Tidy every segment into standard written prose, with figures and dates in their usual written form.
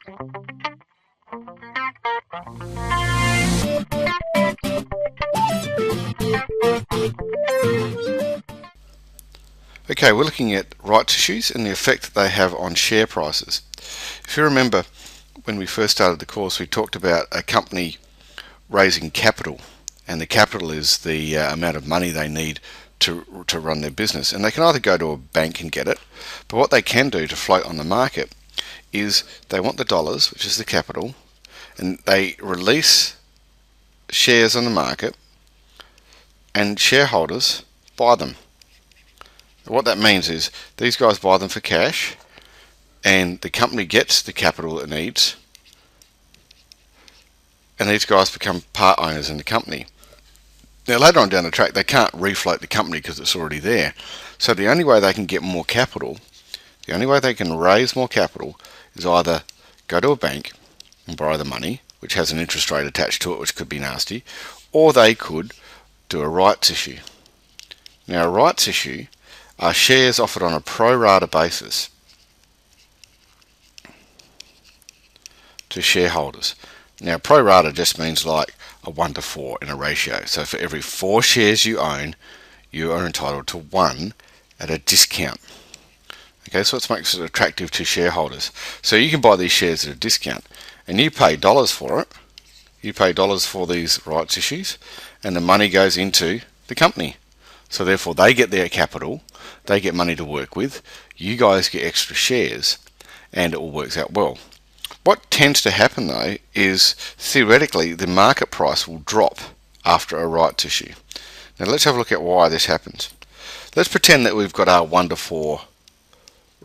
Okay, we're looking at rights issues and the effect that they have on share prices. If you remember, when we first started the course, we talked about a company raising capital, and the capital is the amount of money they need to run their business. And they can either go to a bank and get it, but what they can do to float on the market is they want the dollars, which is the capital, and they release shares on the market, and shareholders buy them. What that means is these guys buy them for cash, and the company gets the capital it needs, and these guys become part owners in the company. Now later on down the track, they can't refloat the company because it's already there. So the only way they can get more capital, the only way they can raise more capital, is either go to a bank and borrow the money, which has an interest rate attached to it, which could be nasty, or they could do a rights issue. Now a rights issue are shares offered on a pro rata basis to shareholders. Now pro rata just means like a 1:4 in a ratio. So for every 4 shares you own, you are entitled to 1 at a discount. Okay, so it makes it attractive to shareholders. So you can buy these shares at a discount, and you pay dollars for it. You pay dollars for these rights issues, and the money goes into the company. So therefore they get their capital, they get money to work with, you guys get extra shares, and it all works out well. What tends to happen though is theoretically the market price will drop after a rights issue. Now let's have a look at why this happens. Let's pretend that we've got our 1:4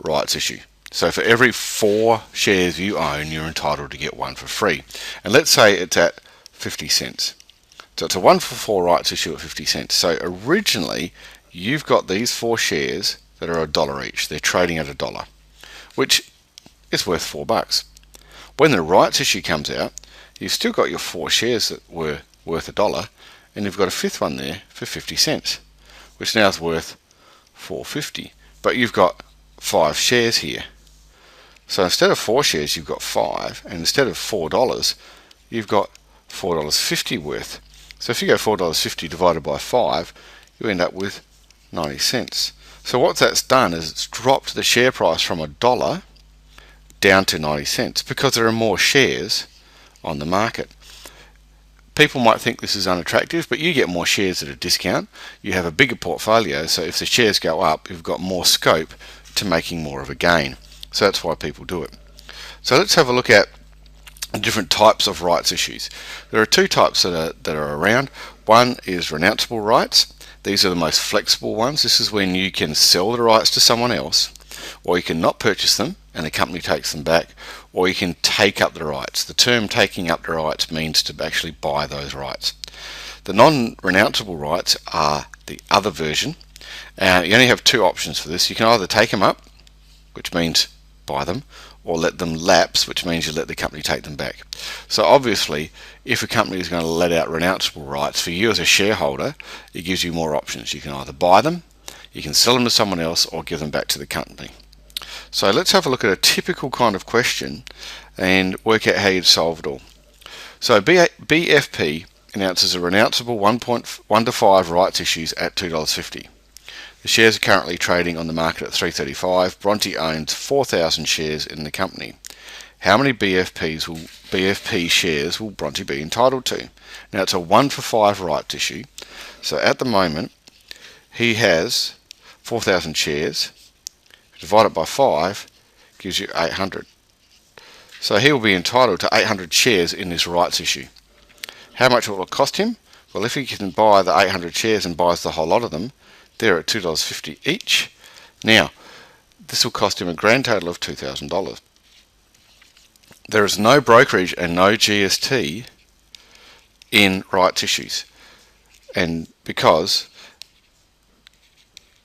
rights issue. So for every 4 shares you own, you're entitled to get 1 for free. And let's say it's at 50 cents. So it's a 1-for-4 rights issue at 50 cents. So originally you've got these 4 shares that are $1 each. They're trading at $1, which is worth $4. When the rights issue comes out, you've still got your 4 shares that were worth $1, and you've got a 5th one there for 50 cents, which now is worth $4.50. But you've got 5 shares here. So instead of 4 shares, you've got 5, and instead of $4, you've got $4.50 worth. So if you go $4.50 divided by 5, you end up with 90 cents. So what that's done is it's dropped the share price from $1 down to 90 cents because there are more shares on the market. People might think this is unattractive, but you get more shares at a discount. You have a bigger portfolio, so if the shares go up, you've got more scope to making more of a gain. So that's why people do it. So let's have a look at different types of rights issues. There are 2 types that are around. One is renounceable rights. These are the most flexible ones. This is when you can sell the rights to someone else, or you can not purchase them and the company takes them back, or you can take up the rights. The term taking up the rights means to actually buy those rights. The non-renounceable rights are the other version. You only have 2 options for this. You can either take them up, which means buy them, or let them lapse, which means you let the company take them back. So obviously, if a company is going to let out renounceable rights, for you as a shareholder, it gives you more options. You can either buy them, you can sell them to someone else, or give them back to the company. So let's have a look at a typical kind of question and work out how you'd solve it all. So BFP announces a renounceable 1:5 rights issues at $2.50. The shares are currently trading on the market at $3.35. Bronte owns 4,000 shares in the company. How many BFP shares will Bronte be entitled to? Now it's a 1-for-5 rights issue. So at the moment he has 4,000 shares. Divide it by 5 gives you 800. So he will be entitled to 800 shares in this rights issue. How much will it cost him? Well, if he can buy the 800 shares and buys the whole lot of them, they're at $2.50 each. Now, this will cost him a grand total of $2,000. There is no brokerage and no GST in rights issues, and because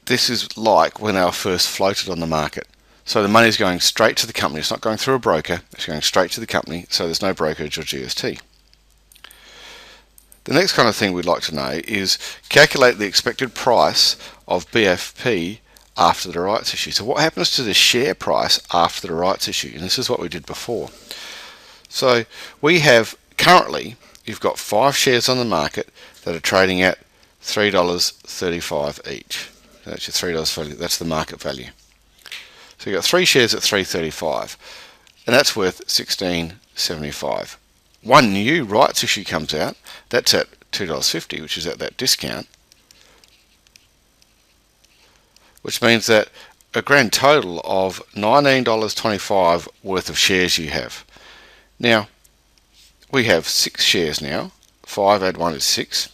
this is like when they were first floated on the market. So the money is going straight to the company. It's not going through a broker. It's going straight to the company, so there's no brokerage or GST. The next kind of thing we'd like to know is calculate the expected price of BFP after the rights issue. So what happens to the share price after the rights issue? And this is what we did before. So we have currently, you've got 5 shares on the market that are trading at $3.35 each. That's your $3 value. That's the market value. So you've got 3 shares at $3.35, and that's worth $16.75. One new rights issue comes out. That's at $2.50, which is at that discount, which means that a grand total of $19.25 worth of shares you have. Now, we have 6 shares now. 5 add 1 is 6.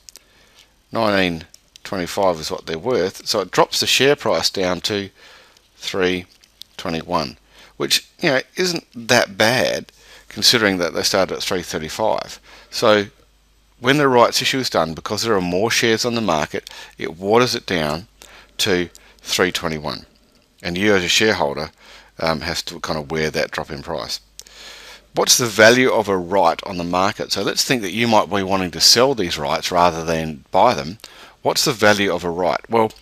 $19.25 is what they're worth. So it drops the share price down to $3.21, which isn't that bad considering that they started at $3.35. So when the rights issue is done, because there are more shares on the market, it waters it down to $3.21, and you as a shareholder has to kind of wear that drop in price. What's the value of a right on the market? So let's think that you might be wanting to sell these rights rather than buy them. What's the value of a right? Well,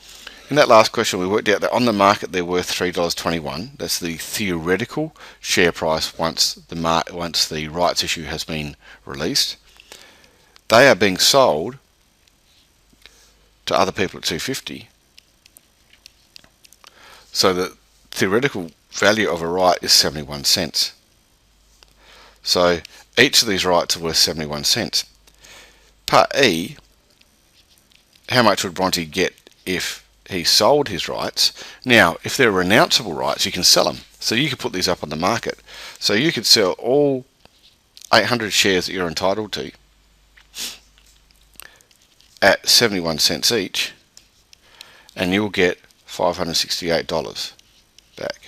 in that last question we worked out that on the market they're worth $3.21. That's the theoretical share price once the rights issue has been released. They are being sold to other people at $2.50. So the theoretical value of a right is 71 cents. So each of these rights are worth 71 cents. Part E, how much would Bronte get if he sold his rights? Now, if they're renounceable rights, you can sell them. So you could put these up on the market. So you could sell all 800 shares that you're entitled to at 71 cents each, and you'll get $568 back.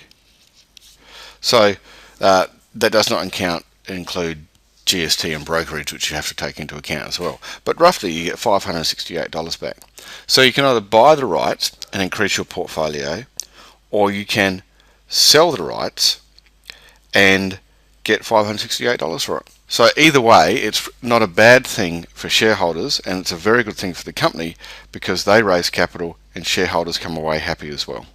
So that does not include GST and brokerage, which you have to take into account as well. But roughly you get $568 back. So you can either buy the rights and increase your portfolio, or you can sell the rights and get $568 for it. So either way, it's not a bad thing for shareholders, and it's a very good thing for the company because they raise capital and shareholders come away happy as well.